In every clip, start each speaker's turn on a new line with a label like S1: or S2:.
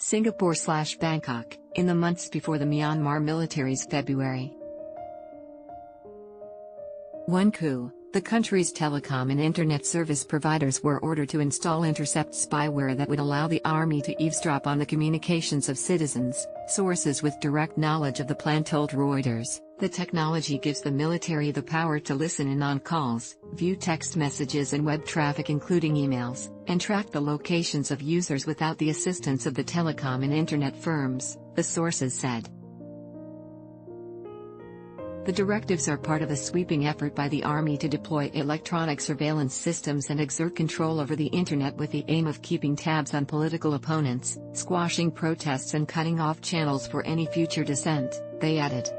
S1: Singapore/Bangkok, in the months before the Myanmar military's February 1 coup. The country's telecom and internet service providers were ordered to install intercept spyware that would allow the army to eavesdrop on the communications of citizens, sources with direct knowledge of the plan told Reuters. The technology gives the military the power to listen in on calls, view text messages and web traffic including emails, and track the locations of users without the assistance of the telecom and internet firms, the sources said. The directives are part of a sweeping effort by the Army to deploy electronic surveillance systems and exert control over the Internet with the aim of keeping tabs on political opponents, squashing protests and cutting off channels for any future dissent, they added.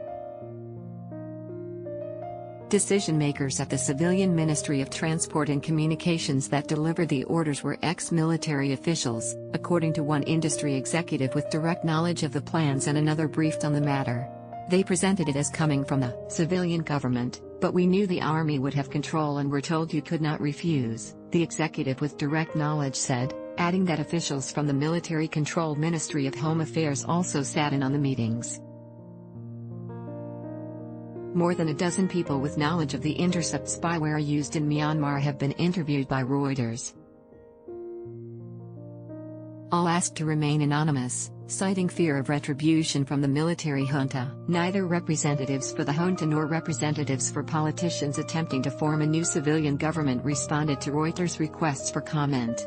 S1: Decision-makers at the Civilian Ministry of Transport and Communications that delivered the orders were ex-military officials, according to one industry executive with direct knowledge of the plans and another briefed on the matter. They presented it as coming from the civilian government, but we knew the army would have control and were told you could not refuse, the executive with direct knowledge said, adding that officials from the military-controlled Ministry of Home Affairs also sat in on the meetings. More than a dozen people with knowledge of the intercept spyware used in Myanmar have been interviewed by Reuters. All asked to remain anonymous, citing fear of retribution from the military junta. Neither representatives for the junta nor representatives for politicians attempting to form a new civilian government responded to Reuters' requests for comment.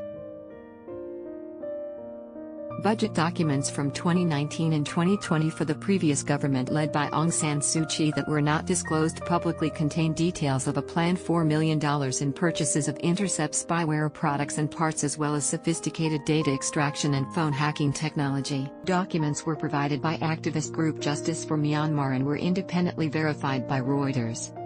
S1: Budget documents from 2019 and 2020 for the previous government led by Aung San Suu Kyi that were not disclosed publicly contain details of a planned $4 million in purchases of intercept spyware products and parts as well as sophisticated data extraction and phone hacking technology. Documents were provided by activist group Justice for Myanmar and were independently verified by Reuters.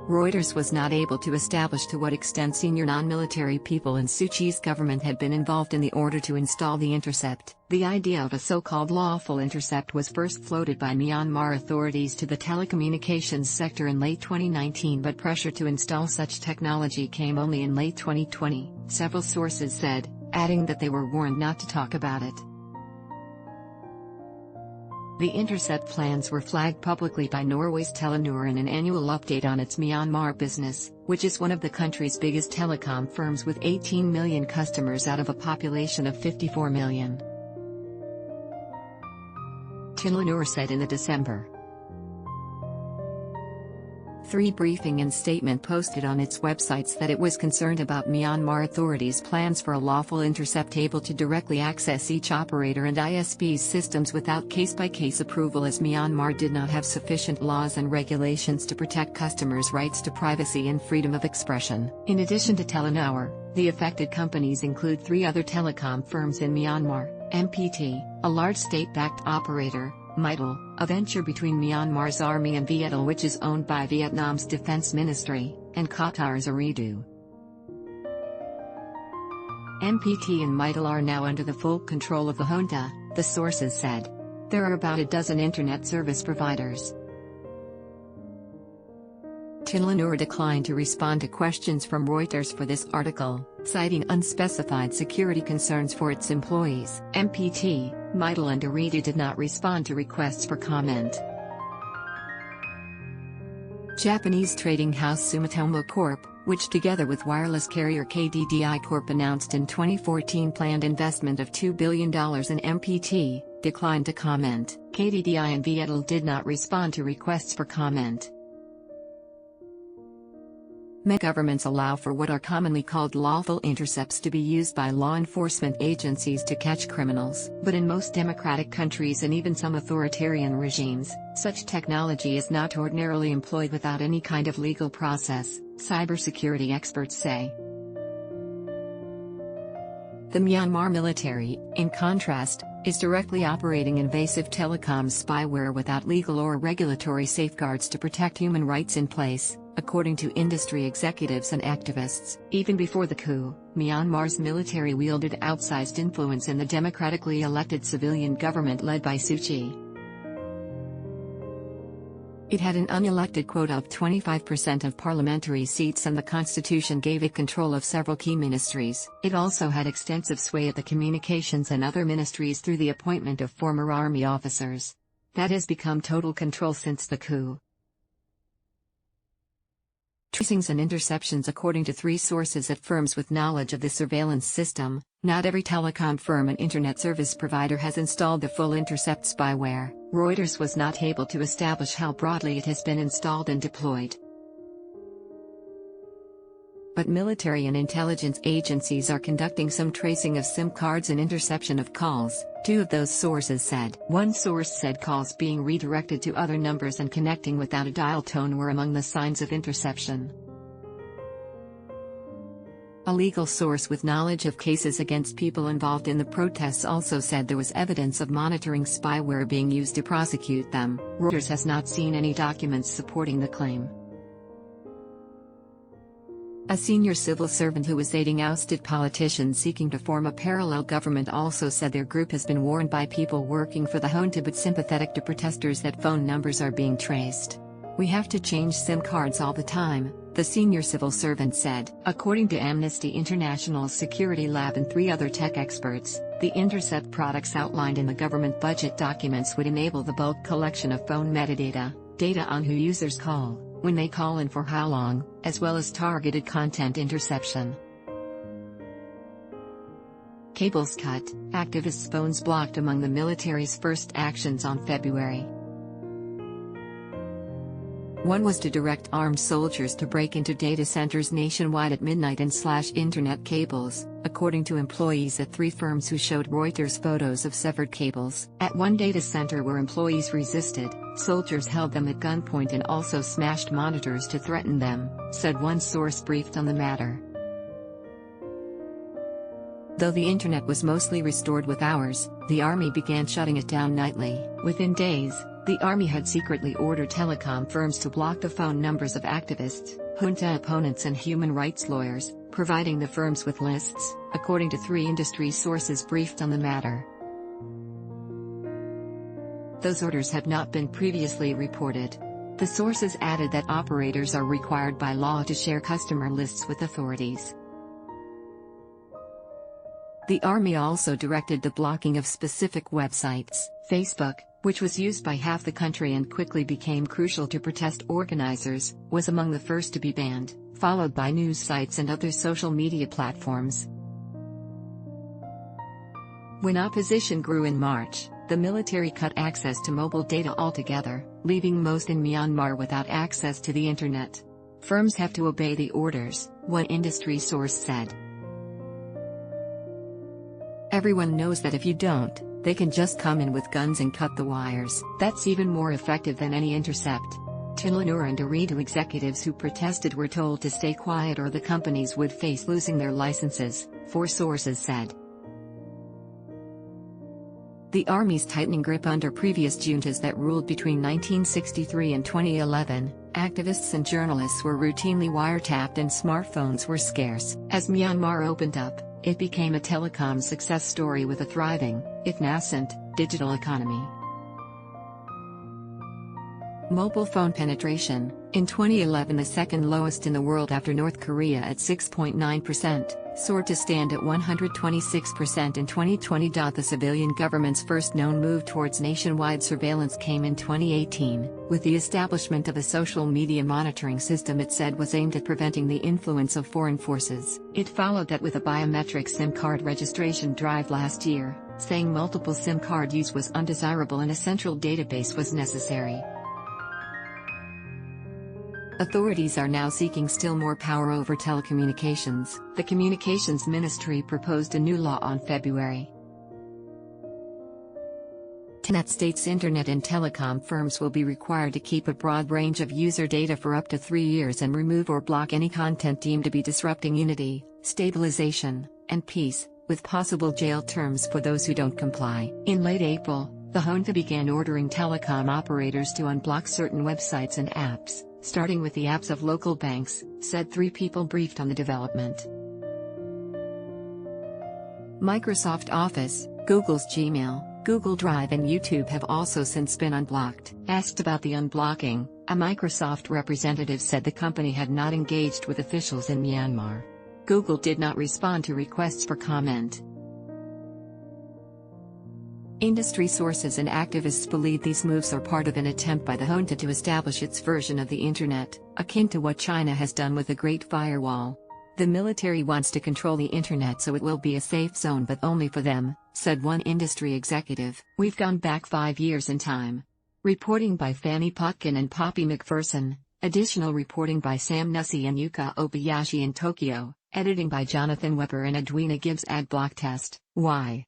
S1: Reuters was not able to establish to what extent senior non-military people in Suu Kyi's government had been involved in the order to install the intercept. The idea of a so-called lawful intercept was first floated by Myanmar authorities to the telecommunications sector in late 2019, but pressure to install such technology came only in late 2020, several sources said, adding that they were warned not to talk about it. The intercept plans were flagged publicly by Norway's Telenor in an annual update on its Myanmar business, which is one of the country's biggest telecom firms with 18 million customers out of a population of 54 million. Telenor said in the December 3 briefing and statement posted on its websites that it was concerned about Myanmar authorities' plans for a lawful intercept able to directly access each operator and ISP's systems without case-by-case approval, as Myanmar did not have sufficient laws and regulations to protect customers' rights to privacy and freedom of expression. In addition to Telenor, the affected companies include 3 other telecom firms in Myanmar: MPT, a large state-backed operator; Mytel, a venture between Myanmar's army and Viettel which is owned by Vietnam's defense ministry, and Qatar's Ooredoo. MPT and Mytel are now under the full control of the junta, the sources said. There are about a dozen internet service providers. Telenor declined to respond to questions from Reuters for this article, citing unspecified security concerns for its employees. MPT, Mytel and Ooredoo did not respond to requests for comment. Japanese trading house Sumitomo Corp., which together with wireless carrier KDDI Corp. announced in 2014 planned investment of $2 billion in MPT, declined to comment. KDDI and Viettel did not respond to requests for comment. Many governments allow for what are commonly called lawful intercepts to be used by law enforcement agencies to catch criminals. But in most democratic countries and even some authoritarian regimes, such technology is not ordinarily employed without any kind of legal process, cybersecurity experts say. The Myanmar military, in contrast, is directly operating invasive telecoms spyware without legal or regulatory safeguards to protect human rights in place, according to industry executives and activists. Even before the coup, Myanmar's military wielded outsized influence in the democratically elected civilian government led by Suu Kyi. It had an unelected quota of 25% of parliamentary seats, and the constitution gave it control of several key ministries. It also had extensive sway at the communications and other ministries through the appointment of former army officers. That has become total control since the coup. Tracings and interceptions. According to 3 sources at firms with knowledge of the surveillance system, not every telecom firm and internet service provider has installed the full intercept spyware. Reuters was not able to establish how broadly it has been installed and deployed. But military and intelligence agencies are conducting some tracing of SIM cards and interception of calls, 2 of those sources said. One source said calls being redirected to other numbers and connecting without a dial tone were among the signs of interception. A legal source with knowledge of cases against people involved in the protests also said there was evidence of monitoring spyware being used to prosecute them. Reuters has not seen any documents supporting the claim. A senior civil servant who was aiding ousted politicians seeking to form a parallel government also said their group has been warned by people working for the junta but sympathetic to protesters that phone numbers are being traced. "We have to change SIM cards all the time," the senior civil servant said. According to Amnesty International's security lab and 3 other tech experts, the intercept products outlined in the government budget documents would enable the bulk collection of phone metadata, data on who users call, when they call and for how long, as well as targeted content interception. Cables cut, activists' phones blocked among the military's first actions on February. One was to direct armed soldiers to break into data centers nationwide at midnight and slash internet cables, according to employees at 3 firms who showed Reuters photos of severed cables. At one data center where employees resisted, soldiers held them at gunpoint and also smashed monitors to threaten them, said one source briefed on the matter. Though the internet was mostly restored with hours, the army began shutting it down nightly. Within days, the army had secretly ordered telecom firms to block the phone numbers of activists, junta opponents and human rights lawyers, providing the firms with lists, according to 3 industry sources briefed on the matter. Those orders have not been previously reported. The sources added that operators are required by law to share customer lists with authorities. The army also directed the blocking of specific websites. Facebook, which was used by half the country and quickly became crucial to protest organizers, was among the first to be banned, followed by news sites and other social media platforms. When opposition grew in March, the military cut access to mobile data altogether, leaving most in Myanmar without access to the internet. Firms have to obey the orders, one industry source said. Everyone knows that if you don't, they can just come in with guns and cut the wires. That's even more effective than any intercept. Telenor and Ooredoo executives who protested were told to stay quiet or the companies would face losing their licenses, 4 sources said. The army's tightening grip under previous juntas that ruled between 1963 and 2011, activists and journalists were routinely wiretapped and smartphones were scarce. As Myanmar opened up, it became a telecom success story with a thriving, if nascent, digital economy. Mobile phone penetration, in 2011 the second lowest in the world after North Korea at 6.9%, soared to stand at 126% in 2020. The civilian government's first known move towards nationwide surveillance came in 2018, with the establishment of a social media monitoring system it said was aimed at preventing the influence of foreign forces. It followed that with a biometric SIM card registration drive last year, saying multiple SIM card use was undesirable and a central database was necessary. Authorities are now seeking still more power over telecommunications. The Communications Ministry proposed a new law on February 10 that states internet and telecom firms will be required to keep a broad range of user data for up to 3 years and remove or block any content deemed to be disrupting unity, stabilization, and peace, with possible jail terms for those who don't comply. In late April, the junta began ordering telecom operators to unblock certain websites and apps, starting with the apps of local banks, said 3 people briefed on the development. Microsoft Office, Google's Gmail, Google Drive and YouTube have also since been unblocked. Asked about the unblocking, A Microsoft representative said the company had not engaged with officials in Myanmar. Google did not respond to requests for comment. Industry sources and activists believe these moves are part of an attempt by the junta to establish its version of the internet, akin to what China has done with the Great Firewall. The military wants to control the internet so it will be a safe zone, but only for them, said one industry executive. We've gone back 5 years in time. Reporting by Fanny Potkin and Poppy McPherson, additional reporting by Sam Nussey and Yuka Obayashi in Tokyo, editing by Jonathan Weber and Edwina Gibbs. Ad block test. Why?